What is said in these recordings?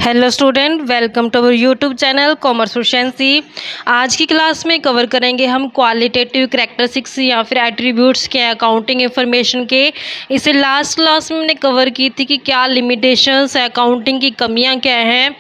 Hello student, welcome to our YouTube channel commerce proficiency. आज की class में cover करेंगे हम क्वालिटेटिव कैरेक्टरिस्टिक्स या फिर एट्रीब्यूट्स के अकाउंटिंग इंफॉर्मेशन के। इसे लास्ट क्लास में हमने कवर की थी कि क्या लिमिटेशंस है, अकाउंटिंग की कमियां क्या हैं,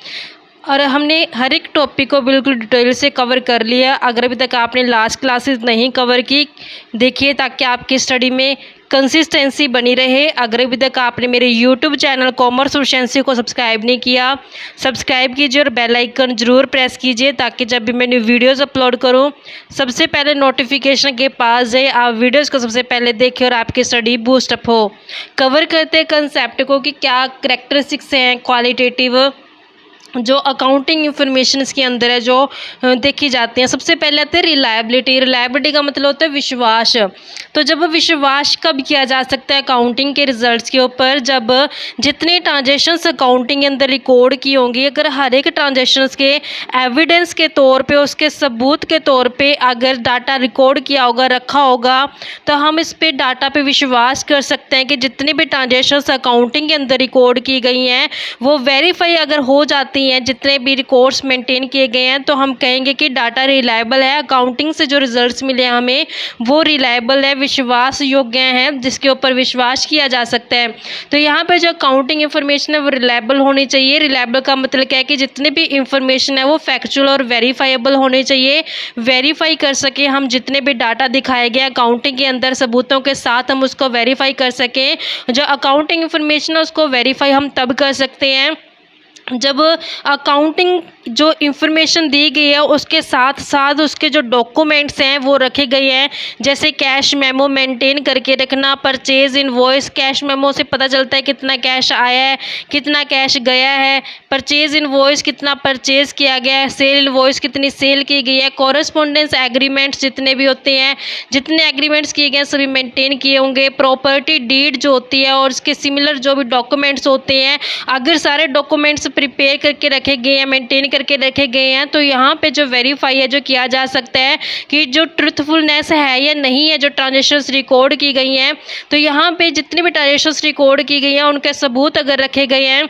और हमने हर एक टॉपिक को बिल्कुल डिटेल से कवर कर लिया। अगर अभी तक आपने लास्ट क्लासेस नहीं कवर की, देखिए ताकि आपकी स्टडी में कंसिस्टेंसी बनी रहे। अगर अभी तक आपने मेरे यूट्यूब चैनल कॉमर्स प्रोफिशिएंसी को सब्सक्राइब नहीं किया, सब्सक्राइब कीजिए और बेल आइकन ज़रूर प्रेस कीजिए ताकि जब भी मैं न्यू वीडियोज़ अपलोड करूं सबसे पहले नोटिफिकेशन के पास जाए, आप वीडियोज़ को सबसे पहले देखें और आपकी स्टडी बूस्ट अप हो। कवर करते कंसेप्ट को कि क्या कैरेक्टरिस्टिक्स हैं क्वालिटेटिव जो अकाउंटिंग इंफॉर्मेशन के अंदर है जो देखी जाती हैं। सबसे पहले आते हैं रिलायबिलिटी। रिलायबिलिटी का मतलब होता है विश्वास। तो जब विश्वास कब किया जा सकता है अकाउंटिंग के रिजल्ट्स के ऊपर, जब जितने ट्रांजेक्शन्स अकाउंटिंग के अंदर रिकॉर्ड की होंगी, अगर हर एक ट्रांजेक्शन्स के एविडेंस के तौर पे, उसके सबूत के तौर पे अगर डाटा रिकॉर्ड किया होगा, रखा होगा, तो हम इस पे डाटा पे विश्वास कर सकते हैं कि जितनी भी ट्रांजेक्शन्स अकाउंटिंग के अंदर रिकॉर्ड की गई हैं वो वेरीफाई अगर हो जाती हैं, जितने भी रिकॉर्ड्स मेंटेन किए गए हैं, तो हम कहेंगे कि डाटा रिलायबल है। अकाउंटिंग से जो रिजल्ट्स मिले हैं हमें वो रिलायबल है, विश्वास योग्य हैं, जिसके ऊपर विश्वास किया जा सकता है। तो यहाँ पे जो अकाउंटिंग इंफॉर्मेशन है वो रिलायबल होनी चाहिए। रिलायबल का मतलब क्या है कि जितनी भी इंफॉर्मेशन है वो फैक्चुअल और वेरीफाइबल होनी चाहिए। वेरीफाई कर सके हम, जितने भी डाटा दिखाए गए अकाउंटिंग के अंदर सबूतों के साथ हम उसको वेरीफाई कर सकें। जो अकाउंटिंग इंफॉर्मेशन है उसको वेरीफाई हम तब कर सकते हैं जब अकाउंटिंग जो इंफॉर्मेशन दी गई है उसके साथ साथ उसके जो डॉक्यूमेंट्स हैं वो रखे गए हैं। जैसे कैश मेमो मेंटेन करके रखना, परचेज इनवॉइस, कैश मेमो से पता चलता है कितना कैश आया है, कितना कैश गया है। परचेज इनवॉइस कितना परचेज किया गया है, सेल इनवॉइस कितनी सेल की गई है। कॉरेस्पॉन्डेंस एग्रीमेंट्स जितने भी होते हैं, जितने एग्रीमेंट्स किए गए हैं सभी मेंटेन किए होंगे। प्रॉपर्टी डीड जो होती है और उसके सिमिलर जो भी डॉक्यूमेंट्स होते हैं, अगर सारे डॉक्यूमेंट्स प्रिपेयर करके रखे गए हैं, मेंटेन करके रखे गए हैं, तो यहाँ पे जो वेरीफाई है जो किया जा सकता है कि जो ट्रुथफुलनेस है या नहीं है जो ट्रांजेक्शन्स रिकॉर्ड की गई हैं। तो यहाँ पे जितनी भी ट्रांजेक्शन्स रिकॉर्ड की गई हैं उनके सबूत अगर रखे गए हैं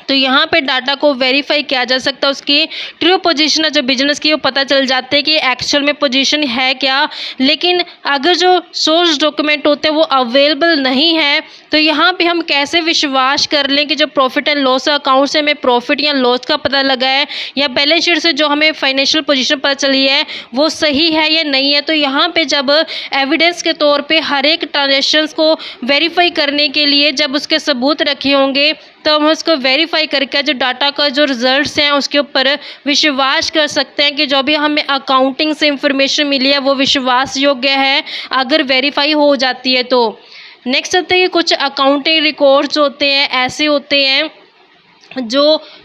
तो यहाँ पे डाटा को वेरीफाई किया जा सकता है। उसकी ट्रू पोजीशन है जो बिजनेस की वो पता चल जाते हैं कि एक्चुअल में पोजीशन है क्या। लेकिन अगर जो सोर्स डॉक्यूमेंट होते हैं वो अवेलेबल नहीं है तो यहाँ पे हम कैसे विश्वास कर लें कि जो प्रॉफिट एंड लॉस अकाउंट से हमें प्रॉफिट या लॉस का पता लगा है या बैलेंस शीट से जो हमें फाइनेंशियल पोजीशन पता चली है वो सही है या नहीं है। तो यहाँ पे जब एविडेंस के तौर पे हर एक ट्रांजेक्शन्स को वेरीफाई करने के लिए जब उसके सबूत रखे होंगे तो हम उसको वेरीफाई करके जो डाटा का जो रिजल्ट्स हैं उसके ऊपर विश्वास कर सकते हैं कि जो भी हमें अकाउंटिंग से इंफॉर्मेशन मिली है वो विश्वास योग्य है अगर वेरीफाई हो जाती है। तो नेक्स्ट होते हैं कि कुछ अकाउंटिंग रिकॉर्ड्स होते हैं, ऐसे होते हैं जो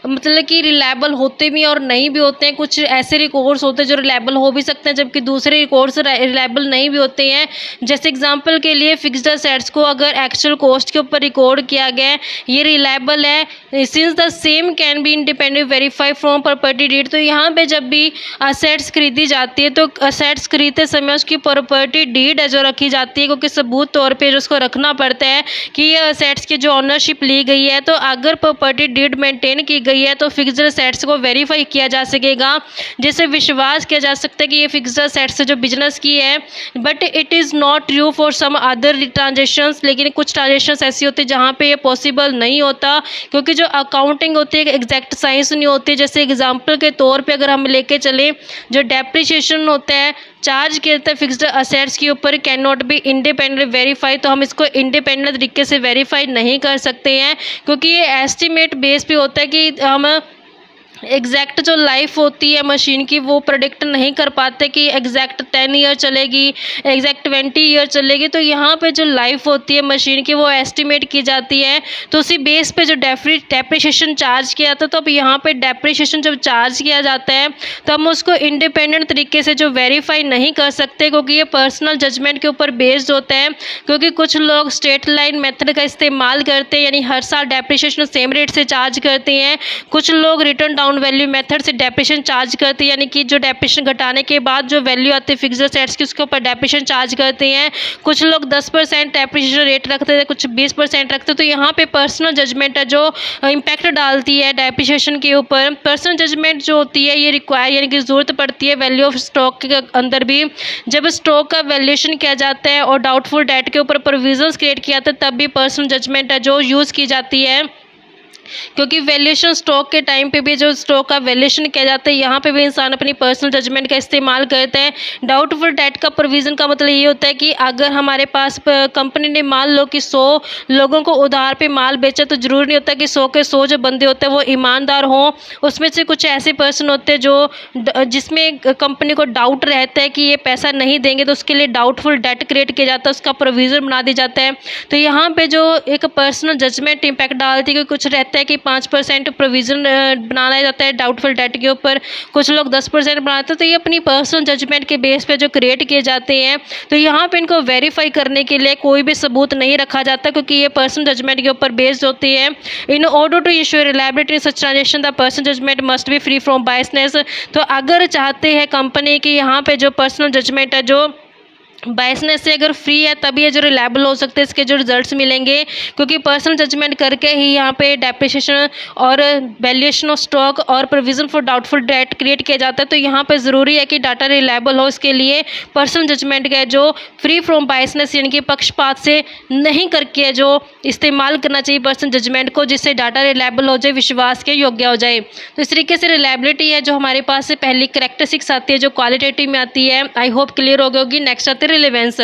मतलब कि रिलायबल होते भी और नहीं भी होते हैं। कुछ ऐसे रिकॉर्ड्स होते हैं जो रिलायबल हो भी सकते हैं जबकि दूसरे रिकॉर्ड्स रिलायबल नहीं भी होते हैं। जैसे एग्जांपल के लिए फिक्स्ड असेट्स को अगर एक्चुअल कॉस्ट के ऊपर रिकॉर्ड किया गया है ये रिलायबल है since the same can be independent verify from property deed. तो यहाँ पे जब भी असेट्स खरीदी जाती है तो असेट्स खरीदते समय उसकी प्रॉपर्टी डीड है जो रखी जाती है, क्योंकि सबूत तौर पर उसको रखना पड़ता है कि ये असेट्स की जो ऑनरशिप ली गई है। तो अगर प्रॉपर्टी डीड मेंटेन की गई है तो फिक्स्ड असेट्स को वेरीफाई किया जा सकेगा, जिससे विश्वास किया जा सकता है कि ये फिक्स्ड असेट्स जो बिजनेस की है। But it is not true for some other transactions. लेकिन कुछ ट्रांजेक्शन्स ऐसी होती है जहाँ पे ये पॉसिबल नहीं होता, क्योंकि जो अकाउंटिंग होती है एग्जैक्ट साइंस नहीं होती। जैसे एग्जाम्पल के तौर पर अगर हम लेके चलें, जो डेप्रिसिएशन होता है चार्ज किया जाता है फिक्स्ड असेट्स के ऊपर, can not be independent verify. तो हम इसको इंडिपेंडेंट तरीके से वेरीफाई नहीं कर सकते हैं, क्योंकि ये एस्टिमेट बेस पे होता है कि हम एग्जैक्ट जो लाइफ होती है मशीन की वो प्रेडिक्ट नहीं कर पाते कि एग्जैक्ट 10 ईयर चलेगी, एग्जैक्ट 20 ईयर चलेगी। तो यहाँ पे जो लाइफ होती है मशीन की वो एस्टिमेट की जाती है। तो उसी बेस पे जो डेप्रिसिएशन चार्ज किया जाता है, तो अब यहाँ पे डेप्रिसिएशन जब चार्ज किया जाता है तो हम उसको इंडिपेंडेंट तरीके से जो वेरीफाई नहीं कर सकते, क्योंकि ये पर्सनल जजमेंट के ऊपर बेस्ड होता है। क्योंकि कुछ लोग स्ट्रेट लाइन मेथड का इस्तेमाल करते हैं, यानी हर साल डेप्रिसिएशन सेम रेट से चार्ज करते हैं। कुछ लोग रिटर्न डाउन वैल्यू मेथड से डेप्रिसिएशन चार्ज करते हैं, यानी कि जो डेप्रिसिएशन घटाने के बाद जो वैल्यू आती है फिक्स्ड एसेट्स की उसके ऊपर डेप्रिसिएशन चार्ज करते हैं। कुछ लोग 10% डेप्रिसिएशन रेट रखते थे, कुछ 20% रखते। तो यहाँ पे पर्सनल जजमेंट है जो इम्पैक्ट डालती है डेप्रिसिएशन के ऊपर। पर्सनल जजमेंट जो होती है ये रिक्वायर यानी कि ज़रूरत पड़ती है वैल्यू ऑफ स्टॉक के अंदर भी। जब स्टॉक का वैल्यूएशन किया जाता है और डाउटफुल डेट के ऊपर प्रोविजंस क्रिएट किया जाता है तब भी पर्सनल जजमेंट है जो यूज़ की जाती है, क्योंकि वैल्यूएशन स्टॉक के टाइम पे भी जो स्टॉक का वैल्यूएशन किया जाता है यहाँ पे भी इंसान अपनी पर्सनल जजमेंट का इस्तेमाल करते हैं। डाउटफुल डेट का प्रोविज़न का मतलब ये होता है कि अगर हमारे पास कंपनी ने मान लो कि 100 लोगों को उधार पे माल बेचा, तो ज़रूरी नहीं होता कि 100 के 100 जो बंदे होते हैं वो ईमानदार हों। उसमें से कुछ ऐसे पर्सन होते हैं जो जिसमें कंपनी को डाउट रहता है कि ये पैसा नहीं देंगे, तो उसके लिए डाउटफुल डेट क्रिएट किया जाता है, उसका प्रोविज़न बना दिया जाता है। तो यहाँ पर जो एक पर्सनल जजमेंट इम्पैक्ट डालती है कि कुछ रहता है कि 5% प्रोविज़न बनाया जाता है डाउटफुल डेट के ऊपर, कुछ लोग 10% बनाते हैं। तो ये अपनी पर्सनल जजमेंट के बेस पे जो क्रिएट किए जाते हैं। तो यहाँ पे इनको वेरीफाई करने के लिए कोई भी सबूत नहीं रखा जाता, क्योंकि ये पर्सनल जजमेंट के ऊपर बेस्ड होती है। In order to ensure reliability in such transaction the personal judgment must be free from biasness. तो अगर चाहते हैं कंपनी की यहाँ पे जो पर्सनल जजमेंट है जो बायसनेस से अगर फ्री है तभी ये जो रिलायबल हो सकते हैं, इसके जो रिजल्ट्स मिलेंगे, क्योंकि पर्सनल जजमेंट करके ही यहाँ पे डेप्रिसिएशन और वैल्यूएशन ऑफ स्टॉक और provision for doubtful debt create किया जाता है। तो यहाँ पे ज़रूरी है कि डाटा रिलायबल हो, इसके लिए पर्सनल जजमेंट का जो फ्री फ्रॉम बायसनेस यानी कि पक्षपात से नहीं करके जो इस्तेमाल करना चाहिए पर्सनल जजमेंट को, जिससे डाटा रिलायबल हो जाए, विश्वास के योग्य हो जाए। तो इस तरीके से रिलायबिलिटी है जो हमारे पास से पहली कैरेक्टरिस्टिक्स आती है जो क्वालिटेटिव में आती है। आई होप क्लियर हो गई होगी। नेक्स्ट आती है रिलेवेंस।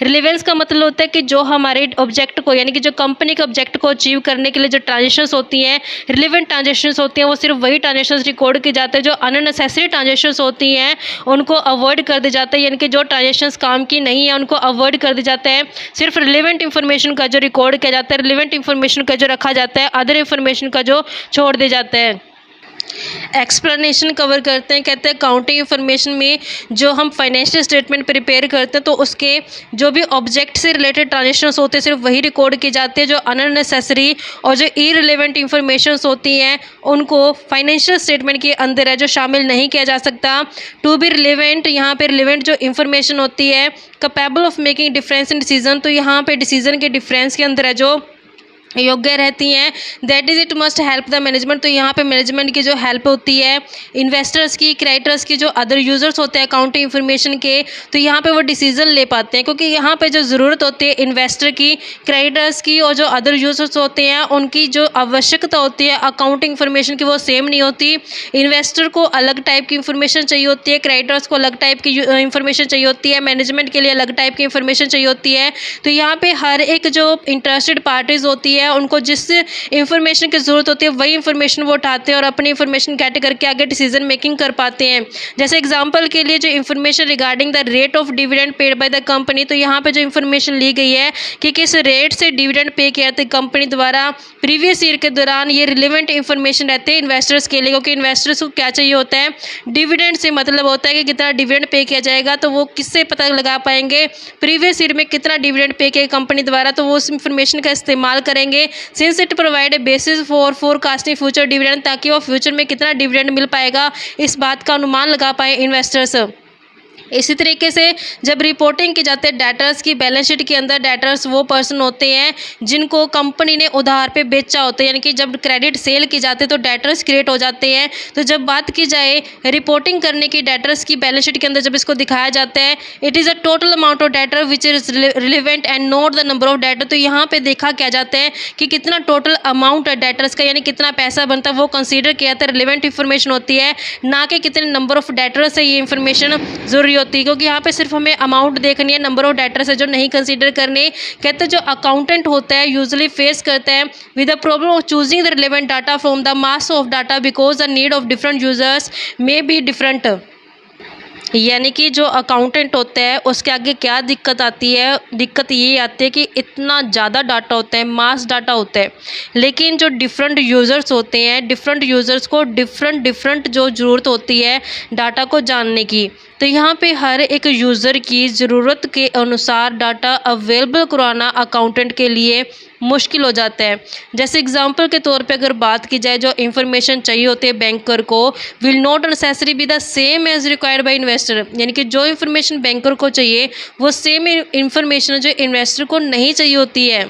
रिलेवेंस का मतलब होता है कि जो हमारे ऑब्जेक्ट को यानी कि जो कंपनी के ऑब्जेक्ट को अचीव करने के लिए जो ट्रांजेक्शन्स होती हैं, रिलेवेंट ट्रांजेक्शन्स होती हैं, वो सिर्फ वही ट्रांजेक्शन्स रिकॉर्ड की जाते हैं। जो अननेसेसरी ट्रांजेक्शन्स होती हैं उनको अवॉइड कर दिया जाता है, यानी कि जो ट्रांजेक्शन्स काम की नहीं है उनको अवॉइड कर दिया जाता है। सिर्फ रिलेवेंट इन्फॉर्मेशन का जो रिकॉर्ड किया जाता है, रिलेवेंट इन्फॉर्मेशन का जो रखा जाता है, अदर इन्फॉर्मेशन का जो छोड़ दिया जाता है। एक्सप्लेनेशन कवर करते हैं। कहते हैं अकाउंटिंग इन्फॉर्मेशन में जो हम फाइनेंशियल स्टेटमेंट प्रिपेयर करते हैं तो उसके जो भी ऑब्जेक्ट से रिलेटेड ट्रांजेक्शन्स होते हैं सिर्फ वही रिकॉर्ड की जाती है। जो अननेसेसरी और जो इररिलेवेंट इन्फॉर्मेशंस होती हैं उनको फाइनेंशियल स्टेटमेंट के अंदर है जो शामिल नहीं किया जा सकता। टू बी रिलेवेंट, यहाँ पे रिलेवेंट जो इन्फॉर्मेशन होती है capable of making difference in decision, तो यहाँ पे डिसीजन के डिफरेंस के अंदर है जो योग्य रहती हैं। That is it must help the management, तो यहाँ पे मैनेजमेंट की जो हेल्प होती है, इन्वेस्टर्स की, क्रेडिटर्स की, जो अदर यूजर्स होते हैं अकाउंटिंग इन्फॉर्मेशन के, तो यहाँ पे वो डिसीजन ले पाते हैं। क्योंकि यहाँ पे जो ज़रूरत होती है इन्वेस्टर की, क्रेडिटर्स की और जो अदर यूजर्स होते हैं उनकी जो आवश्यकता होती है अकाउंटिंग इन्फॉर्मेशन की वो सेम नहीं होती। इन्वेस्टर को अलग टाइप की इन्फॉर्मेशन चाहिए होती है, क्रेडिटर्स को अलग टाइप की इन्फॉर्मेशन चाहिए होती है, मैनेजमेंट के लिए अलग टाइप की इन्फॉर्मेशन चाहिए होती है। तो यहाँ पे हर एक जो इंटरेस्टेड पार्टीज़ होती है उनको जिस इंफॉर्मेशन की ज़रूरत होती है वही इंफॉर्मेशन वो उठाते हैं और अपनी इंफॉर्मेशन कैट करके आगे डिसीजन मेकिंग कर पाते हैं। जैसे एग्जांपल के लिए जो information regarding the rate of dividend paid by the company, तो यहाँ पे जो इंफॉर्मेशन ली गई है कि किस रेट से डिविडेंड पे किया था कंपनी द्वारा प्रीवियस ईयर के दौरान, ये रिलेवेंट इंफॉर्मेशन रहते हैं इन्वेस्टर्स के लिए। क्योंकि इन्वेस्टर्स को क्या चाहिए होता है, डिविडेंड से मतलब होता है कि कितना डिविडेंड पे किया जाएगा, तो वो किससे पता लगा पाएंगे प्रीवियस ईयर में कितना डिविडेंड पे किया कंपनी द्वारा, तो वो उस इंफॉर्मेशन का इस्तेमाल करेंगे since it provide a basis for forecasting future dividend, ताकि वो फ्यूचर में कितना डिविडेंड मिल पाएगा इस बात का अनुमान लगा पाए इन्वेस्टर्स। इसी तरीके से जब रिपोर्टिंग की जाती है डेटर्स की, बैलेंस शीट के अंदर डेटर्स वो पर्सन होते हैं जिनको कंपनी ने उधार पे बेचा होता है, यानी कि जब क्रेडिट सेल की जाती है तो डेटर्स क्रिएट हो जाते हैं। तो जब बात की जाए रिपोर्टिंग करने की डेटर्स की बैलेंस शीट के अंदर जब इसको दिखाया जाता है, it is a total amount of debtor which is relevant and not the number of debtor. तो यहाँ पे देखा क्या जाता है कि कितना टोटल अमाउंट है डेटर्स का, यानी कितना पैसा बनता है वो कंसीडर किया जाता है, रिलेवेंट इन्फॉर्मेशन होती है, ना कि कितने नंबर ऑफ डेटर्स है ये इन्फॉर्मेशन जरूरी होती है। क्योंकि यहाँ पे सिर्फ हमें अमाउंट देखनी है, नंबर ऑफ डेटर्स है जो नहीं कंसीडर करने। कहते हैं जो अकाउंटेंट होता है यूजुअली फेस करता है with the problem of choosing the relevant data from the mass of data because the need of different users may be different. यानी कि जो अकाउंटेंट होता है उसके आगे क्या दिक्कत आती है, दिक्कत ये आती है कि इतना ज़्यादा डाटा होता है, मास डाटा होता है, लेकिन जो डिफरेंट यूज़र्स होते हैं, डिफरेंट यूज़र्स को डिफरेंट जो ज़रूरत होती है डाटा को जानने की, तो यहाँ पे हर एक यूज़र की ज़रूरत के अनुसार डाटा अवेलेबल कराना अकाउंटेंट के लिए मुश्किल हो जाता है। जैसे एग्जांपल के तौर पे अगर बात की जाए, जो इन्फॉर्मेशन चाहिए होती है बैंकर को will not necessary be the same as required by investor, यानी कि जो इन्फॉर्मेशन बैंकर को चाहिए वो सेम इन्फॉर्मेशन जो इन्वेस्टर को नहीं चाहिए होती है।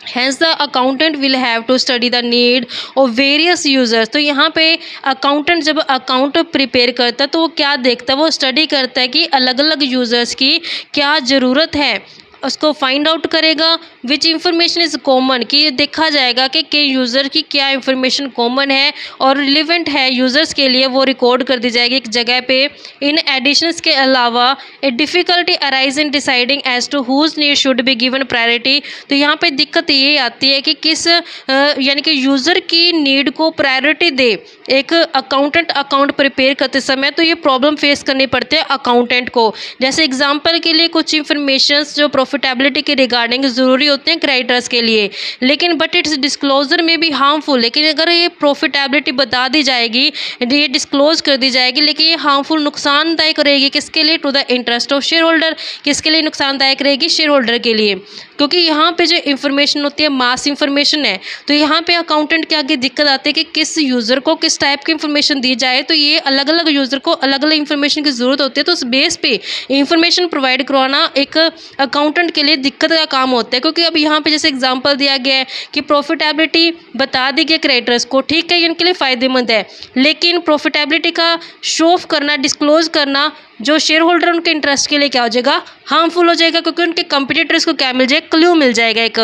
Hence the accountant will have to study the need of various users। तो यहाँ पे अकाउंटेंट जब अकाउंट प्रिपेयर करता है तो वो क्या देखता है, वो स्टडी करता है कि अलग अलग यूज़र्स की क्या ज़रूरत है, उसको फाइंड आउट करेगा विच इंफॉर्मेशन इज़ कॉमन, कि ये देखा जाएगा कि यूज़र की क्या इंफॉर्मेशन कॉमन है और रिलेवेंट है यूज़र्स के लिए, वो रिकॉर्ड कर दी जाएगी एक जगह पे। इन एडिशंस के अलावा a difficulty arise in deciding as to whose need should be given priority. तो यहाँ पे दिक्कत ये आती है कि किस यानी कि यूज़र की नीड को प्रायोरिटी दे एक अकाउंटेंट अकाउंट प्रिपेयर करते समय, तो ये प्रॉब्लम फेस करनी पड़ती है अकाउंटेंट को। जैसे एग्जांपल के लिए कुछ इंफॉर्मेशंस जो प्रॉफिटेबिलिटी के रिगार्डिंग ज़रूरी होते हैं क्रेडिटर्स के लिए, लेकिन बट इट्स डिस्क्लोजर में भी हार्मफुल। लेकिन अगर ये प्रॉफिटेबिलिटी बता दी जाएगी, ये डिस्क्लोज कर दी जाएगी, लेकिन ये हार्मफुल नुकसानदायक रहेगी किसके लिए, to the interest of share holder, किसके लिए नुकसानदायक रहेगी, शेयर होल्डर के लिए, क्योंकि यहाँ पे जो इन्फॉर्मेशन होती है मास इन्फॉर्मेशन है। तो यहाँ पे अकाउंटेंट के आगे दिक्कत आती है कि किस यूज़र को किस टाइप की इन्फॉर्मेशन दी जाए। तो ये अलग अलग यूज़र को अलग अलग इन्फॉर्मेशन की ज़रूरत होती है, तो उस बेस पे इन्फॉर्मेशन प्रोवाइड करवाना एक अकाउंटेंट के लिए दिक्कत का काम होता है। क्योंकि अब यहाँ पे जैसे एग्जांपल दिया गया है कि प्रॉफिटेबिलिटी बता दी गई क्रेडिटर्स को, ठीक है, इनके लिए फ़ायदेमंद है, लेकिन प्रॉफिटेबिलिटी का शो ऑफ करना, डिस्क्लोज करना जो शेयर होल्डर उनके इंटरेस्ट के लिए क्या हो जाएगा, हार्मफुल हो जाएगा, क्योंकि उनके कंपटीटर्स को क्या मिल जाएगा, क्लू मिल जाएगा एक।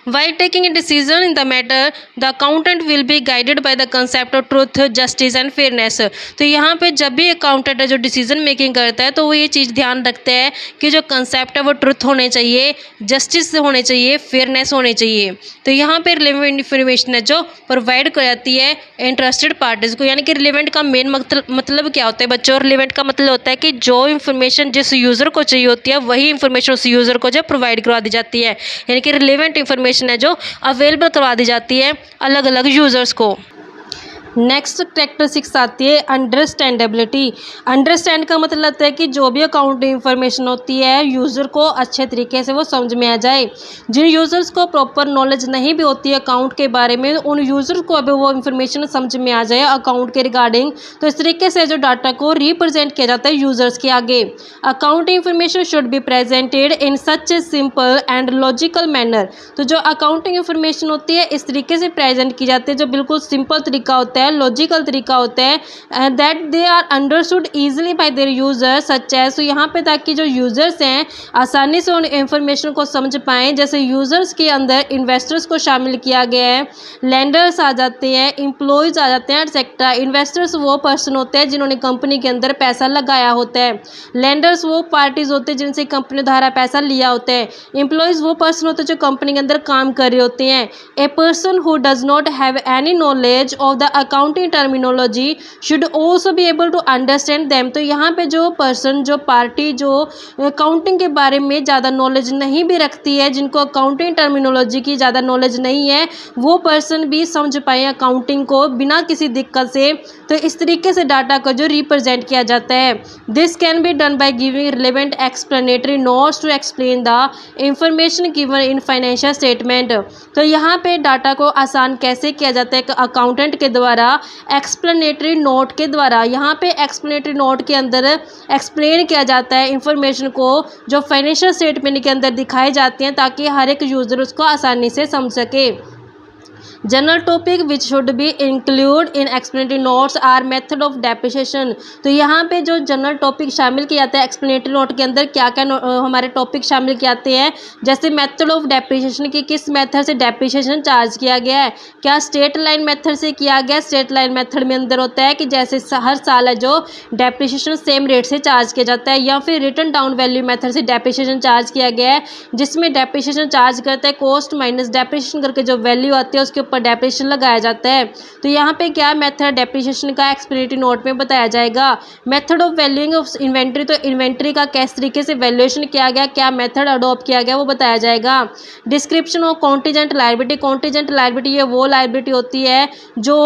While taking a decision in the matter, the accountant will be guided by the concept of truth, justice and fairness। तो यहाँ पे जब भी अकाउंटेंट है जो डिसीजन मेकिंग करता है तो वो ये चीज़ ध्यान रखता है कि जो कंसेप्ट है वो ट्रुथ होने चाहिए, जस्टिस होने चाहिए, फेयरनेस होने चाहिए। तो यहाँ पे रिलेवेंट इन्फॉर्मेशन है जो प्रोवाइड कर जाती है इंटरेस्टेड पार्टीज़ को। यानी कि रिलेवेंट का मेन मतलब क्या होता है बच्चों, रिलेवेंट का मतलब होता है कि जो इन्फॉर्मेशन जिस यूज़र को चाहिए होती है वही इन्फॉर्मेशन उस यूज़र को जो प्रोवाइड करवा दी जाती है। यानी कि रिलेवेंट इन्फॉर्मेशन है जो अवेलेबल करवा दी जाती है अलग अलग यूज़र्स को। नेक्स्ट कैरेक्टरिस्टिक्स आती है अंडरस्टैंडेबिलिटी। अंडरस्टैंड का मतलब होता है कि जो भी अकाउंट इंफॉर्मेशन होती है यूज़र को अच्छे तरीके से वो समझ में आ जाए। जिन यूज़र्स को प्रॉपर नॉलेज नहीं भी होती है अकाउंट के बारे में, उन यूज़र्स को अभी वो इन्फॉर्मेशन समझ में आ जाए अकाउंट के रिगार्डिंग। तो इस तरीके से जो डाटा को रिप्रेजेंट किया जाता है यूज़र्स के आगे। Account information should be presented in such a simple and logical manner. तो जो अकाउंटिंग इंफॉर्मेशन होती है इस तरीके से प्रेजेंट की जाती है जो बिल्कुल सिंपल तरीका होता है, लॉजिकल तरीका होता है, that they are understood easily by their users such as. तो यहाँ पे ताकि जो यूजर्स हैं आसानी से उन इंफॉर्मेशन को समझ पाएँ। जैसे यूजर्स के अंदर इन्वेस्टर्स को शामिल किया गया है, लेंडर्स आ जाते हैं, एम्प्लॉयज़ आ जाते हैं एटसेट्रा। इन्वेस्टर्स वो पर्सन होते हैं जिन्होंने कंपनी के अंदर पैसा लगाया होता है, लेंडर्स वो पार्टीज होते हैं जिनसे कंपनी द्वारा पैसा लिया होता है, एम्प्लॉयज़ वो पर्सन होते हैं जो कंपनी के अंदर काम कर रहे होते हैं। A person who does not have any knowledge of the accounting terminology should also be able to understand them. तो यहाँ पे जो पर्सन, जो पार्टी जो अकाउंटिंग के बारे में ज़्यादा नॉलेज नहीं भी रखती है, जिनको अकाउंटिंग टर्मिनोलॉजी की ज़्यादा नॉलेज नहीं है, वो पर्सन भी समझ पाए अकाउंटिंग को बिना किसी दिक्कत से। तो इस तरीके से डाटा को जो रिप्रेजेंट किया जाता है, this can be done by giving relevant explanatory notes to explain the information given in financial statement. तो यहाँ पे डाटा को आसान कैसे किया जाता है अकाउंटेंट के द्वारा, एक्सप्लेनेटरी नोट के द्वारा। यहाँ पे एक्सप्लेनेटरी नोट के अंदर एक्सप्लेन किया जाता है इंफॉर्मेशन को जो फाइनेंशियल स्टेटमेंट के अंदर दिखाई जाती हैं, ताकि हर एक यूज़र उसको आसानी से समझ सके। General topic which should be include in explanatory notes are method of depreciation. तो यहाँ पे जो जनरल टॉपिक शामिल किए जाते हैं एक्सप्लेनेटरी नोट के अंदर, क्या क्या हमारे टॉपिक शामिल किए जाते हैं, जैसे मेथड ऑफ डेप्रिसिएशन की किस मेथड से डेप्रिसिएशन चार्ज किया गया है, क्या स्ट्रेट लाइन मेथड से किया गया। स्ट्रेट लाइन मेथड में अंदर होता है कि जैसे हर साल है जो डेप्रिसिएशन सेम रेट से चार्ज किया जाता है, या फिर रिटर्न डाउन वैल्यू मेथड से डेप्रिसिएशन चार्ज किया गया है, जिसमें डेप्रिसिएशन चार्ज करता है कॉस्ट माइनस डेप्रिसिएशन करके जो वैल्यू आती है उसके ऊपर डेप्रिसिएशन लगाया जाता है। तो यहाँ पे क्या मेथड डेप्रिसिएशन का एक्सप्लेनेटरी नोट में बताया जाएगा। Method of valuing of inventory, तो इन्वेंट्री का किस तरीके से वैल्यूएशन किया गया, क्या मेथड अडॉप्ट किया गया वो बताया जाएगा। Description of contingent liability, contingent liability ये वो लायबिलिटी होती है जो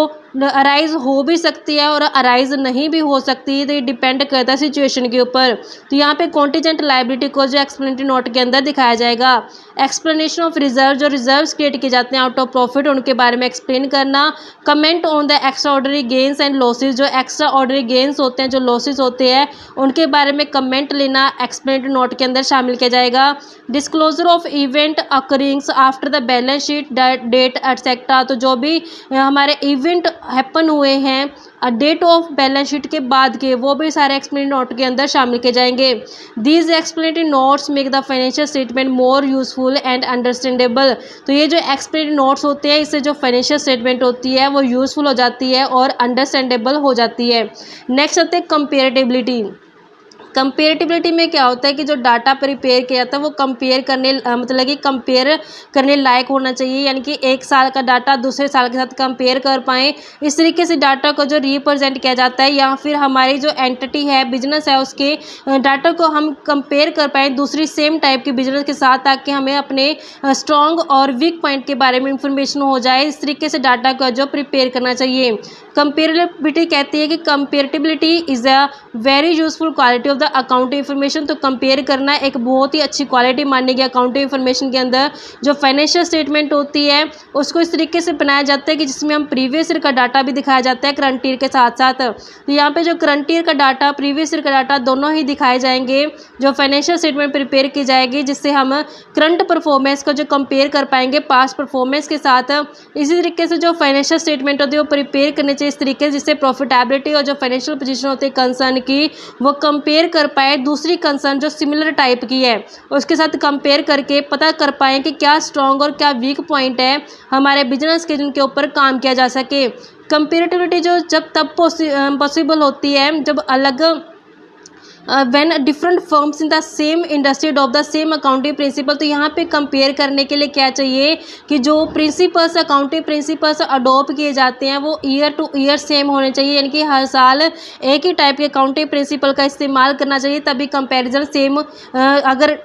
अराइज हो भी सकती है और अराइज नहीं भी हो सकती है, तो ये डिपेंड करता है सिचुएशन के ऊपर। तो यहाँ पे कॉन्टीजेंट लायबिलिटी को जो एक्सप्लेनेटरी नोट के अंदर दिखाया जाएगा। एक्सप्लेनेशन ऑफ रिजर्व, जो रिजर्व्स क्रिएट किए जाते हैं आउट ऑफ प्रॉफिट, उनके बारे में एक्सप्लेन करना। Comment on the extra ordinary gains and losses, जो एक्स्ट्रा ऑर्डनरी गेन्स होते हैं, जो लॉसेज होते हैं, उनके बारे में कमेंट लेना एक्सप्लेनेटरी नोट के अंदर शामिल किया जाएगा। Disclosure of event occurrings after the balance sheet date etcetera, तो जो भी हमारे इवेंट हैपन हुए हैं डेट ऑफ बैलेंस शीट के बाद के, वो भी सारे एक्सप्लेनेटरी नोट के अंदर शामिल किए जाएंगे। These explanatory notes make the financial statement more useful and understandable, तो ये जो एक्सप्लेनेटरी नोट्स होते हैं, इससे जो फाइनेंशियल स्टेटमेंट होती है वो यूजफुल हो जाती है और अंडरस्टैंडेबल हो जाती है। नेक्स्ट आते हैं कंपेरेटिबिलिटी। कंपेरेटिबिलिटी में क्या होता है कि जो डाटा प्रिपेयर किया जाता है वो कंपेयर करने मतलब कि कंपेयर करने लायक होना चाहिए, यानी कि एक साल का डाटा दूसरे साल के साथ कंपेयर कर पाएँ। इस तरीके से डाटा को जो रिप्रेजेंट किया जाता है, या फिर हमारी जो एंटिटी है, बिजनेस है, उसके डाटा को हम कंपेयर कर पाएँ दूसरी सेम टाइप के बिजनेस के साथ, ताकि हमें अपने स्ट्रॉन्ग और वीक पॉइंट के बारे में इंफॉर्मेशन हो जाए। इस तरीके से डाटा को जो प्रिपेयर करना चाहिए। कंपेरेटिबिलिटी कहती है कि comparability is a very useful quality of the accounting information, तो कंपेयर करना एक बहुत ही अच्छी क्वालिटी मानी गई अकाउंटिंग इन्फॉर्मेशन के अंदर। जो फाइनेंशियल स्टेटमेंट होती है उसको इस तरीके से बनाया जाता है कि जिसमें हम प्रीवियस ईयर का डाटा भी दिखाया जाता है करंट ईयर के साथ साथ। तो यहाँ पे जो करंट ईयर का डाटा, प्रीवियस ईयर का डाटा, दोनों ही दिखाए जाएंगे जो फाइनेंशियल स्टेटमेंट प्रिपेयर की जाएगी, जिससे हम करंट परफॉर्मेंस को जो कंपेयर कर पाएंगे पास्ट परफॉर्मेंस के साथ। इसी तरीके से जो फाइनेंशियल स्टेटमेंट होती है वो प्रिपेयर करने चाहिए इस तरीके से जिससे प्रॉफिटेबिलिटी और जो फाइनेंशियल पोजीशन होती है कंसर्न की, वो कंपेयर कर पाए दूसरी कंसर्न जो सिमिलर टाइप की है, उसके साथ कंपेयर करके पता कर पाएँ कि क्या स्ट्रॉन्ग और क्या वीक पॉइंट है हमारे बिजनेस के, जिनके ऊपर काम किया जा सके। कंपेरेटिविटी जो जब तब पॉसिबल होती है जब अलग when different firms in the same industry of the same accounting principle, तो यहाँ पे कंपेयर करने के लिए क्या चाहिए कि जो प्रिंसिपल्स, अकाउंटिंग प्रिंसिपल्स अडोप्ट किए जाते हैं वो ईयर टू ईयर सेम होने चाहिए, यानी कि हर साल एक ही टाइप के अकाउंटिंग प्रिंसिपल का इस्तेमाल करना चाहिए, तभी कंपैरिजन सेम, अगर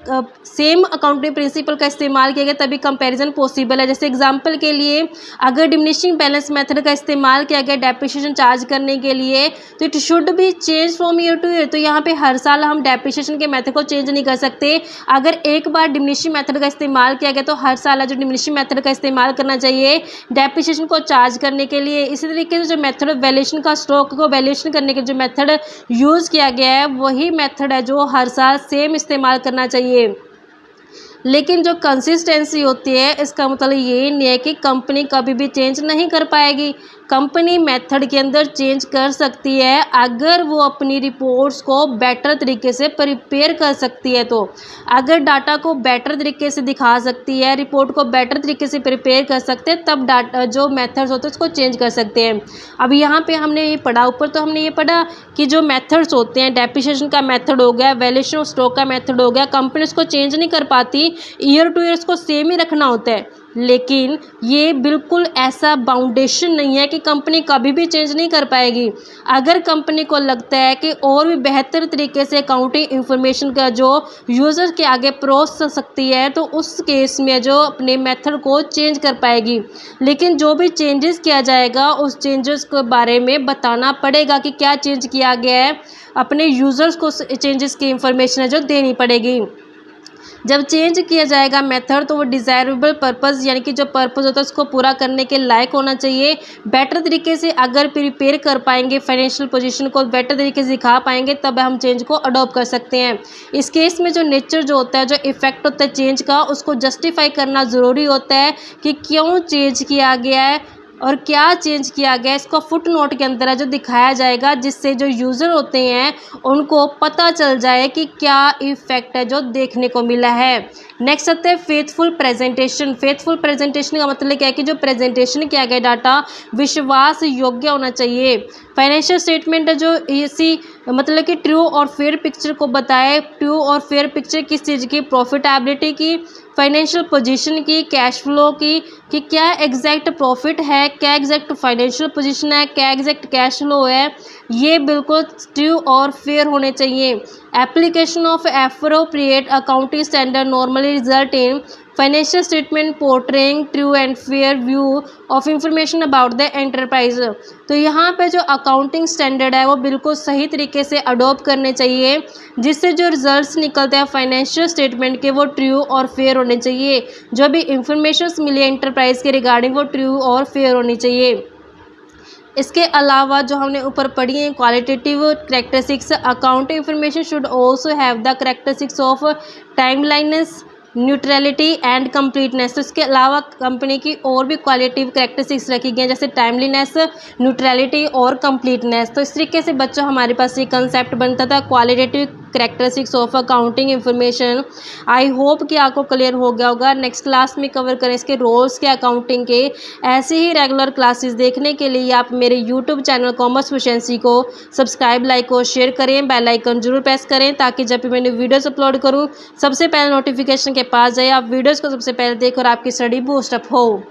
सेम अकाउंटिंग प्रिंसिपल का इस्तेमाल किया गया तभी कंपैरिजन पॉसिबल है। जैसे एग्जांपल के लिए अगर डिमिनिशिंग बैलेंस मेथड का इस्तेमाल किया गया डेप्रिसिएशन चार्ज करने के लिए, तो it should be change from year two year, तो यहाँ पे हर साल हम डेप्रिसिएशन के मेथड को चेंज नहीं कर सकते। अगर एक बार डिमिनिशिंग मेथड का इस्तेमाल किया गया तो हर साल जो डिमिनिशिंग मेथड का इस्तेमाल करना चाहिए डेप्रिसिएशन को चार्ज करने के लिए। इसी तरीके से जो मेथड ऑफ वैल्यूएशन का, स्टॉक को वैल्यूएशन करने के जो मेथड यूज़ किया गया है वही मेथड है जो हर साल सेम इस्तेमाल करना चाहिए। लेकिन जो कंसिस्टेंसी होती है इसका मतलब ये नहीं है कि कंपनी कभी भी चेंज नहीं कर पाएगी। कंपनी मेथड के अंदर चेंज कर सकती है अगर वो अपनी रिपोर्ट्स को बेटर तरीके से प्रिपेयर कर सकती है। तो अगर डाटा को बेटर तरीके से दिखा सकती है, रिपोर्ट को बेटर तरीके से प्रिपेयर कर सकते हैं, तब डाटा जो मेथड्स होते हैं उसको चेंज कर सकते हैं। अब यहाँ पे हमने ये पढ़ा, ऊपर तो हमने ये पढ़ा कि जो मेथड्स होते हैं, डेप्रिसिएशन का मेथड हो गया, वैल्यूएशन ऑफ स्टॉक का मेथड हो गया, कंपनी उसको चेंज नहीं कर पाती, ईयर टू ईयर उसको सेम ही रखना होता है। लेकिन ये बिल्कुल ऐसा बाउंडेशन नहीं है कि कंपनी कभी भी चेंज नहीं कर पाएगी। अगर कंपनी को लगता है कि और भी बेहतर तरीके से अकाउंटिंग इंफॉर्मेशन का जो यूज़र के आगे परोस सकती है, तो उस केस में जो अपने मेथड को चेंज कर पाएगी। लेकिन जो भी चेंजेस किया जाएगा उस चेंजेस के बारे में बताना पड़ेगा कि क्या चेंज किया गया है, अपने यूज़र्स को चेंजेस की इंफॉर्मेशन है जो देनी पड़ेगी। जब चेंज किया जाएगा मेथड तो वो डिज़ायरेबल पर्पस, यानी कि जो पर्पस होता है उसको पूरा करने के लायक होना चाहिए। बेटर तरीके से अगर प्रिपेयर कर पाएंगे, फाइनेंशियल पोजीशन को बेटर तरीके से दिखा पाएंगे, तब हम चेंज को अडॉप्ट कर सकते हैं। इस केस में जो नेचर जो होता है, जो इफेक्ट होता है चेंज का, उसको जस्टिफाई करना ज़रूरी होता है कि क्यों चेंज किया गया है और क्या चेंज किया गया, इसको फुट नोट के अंदर है जो दिखाया जाएगा, जिससे जो यूज़र होते हैं उनको पता चल जाए कि क्या इफेक्ट है जो देखने को मिला है। नेक्स्ट आते हैं फेथफुल प्रेजेंटेशन। फेथफुल प्रेजेंटेशन का मतलब क्या है कि जो प्रेजेंटेशन किया गया डाटा विश्वास योग्य होना चाहिए। फाइनेंशियल स्टेटमेंट है जो इसी मतलब कि ट्रू और फेयर पिक्चर को बताए। ट्रू और फेयर पिक्चर किस चीज़ की, प्रॉफिटेबिलिटी की, फाइनेंशियल पोजीशन की, कैश फ्लो की, कि क्या एग्जैक्ट प्रॉफिट है, क्या एग्जैक्ट फाइनेंशियल पोजीशन है, क्या एग्जैक्ट कैश फ्लो है, ये बिल्कुल ट्रू और फेयर होने चाहिए। Application of appropriate accounting standard normally result in financial statement portraying true and fair view of information about the enterprise. तो यहाँ पे जो अकाउंटिंग स्टैंडर्ड है वो बिल्कुल सही तरीके से अडॉप्ट करने चाहिए, जिससे जो रिजल्ट्स निकलते हैं फाइनेंशियल स्टेटमेंट के वो ट्रू और फेयर होने चाहिए। जो भी इंफॉर्मेशन मिली है एंटरप्राइज के रिगार्डिंग वो ट्रू और फेयर होनी चाहिए। इसके अलावा जो हमने ऊपर पढ़ी है qualitative characteristics, accounting information should also have the characteristics of timeliness, neutrality and completeness. तो इसके अलावा कंपनी की और भी क्वालिटेटिव करेक्टरिस्टिक्स रखी गई हैं, जैसे टाइमलीनेस, न्यूट्रलिटी और कंप्लीटनेस। तो इस तरीके से बच्चों हमारे पास ये कंसेप्ट बनता था qualitative characteristics of accounting information. I hope कि आपको क्लियर हो गया होगा। नेक्स्ट क्लास में कवर करें इसके रोल्स के अकाउंटिंग के। ऐसे ही रेगुलर क्लासेस देखने के लिए आप मेरे यूट्यूब चैनल कॉमर्स प्रोficiency को सब्सक्राइब, लाइक और शेयर करें। बेल आइकन जरूर प्रेस करें ताकि जब भी मैंने वीडियोस अपलोड करूं सबसे पहले नोटिफिकेशन के पास जाए, आप वीडियोस को सबसे पहले देख और आपकी स्टडी बूस्ट अप हो।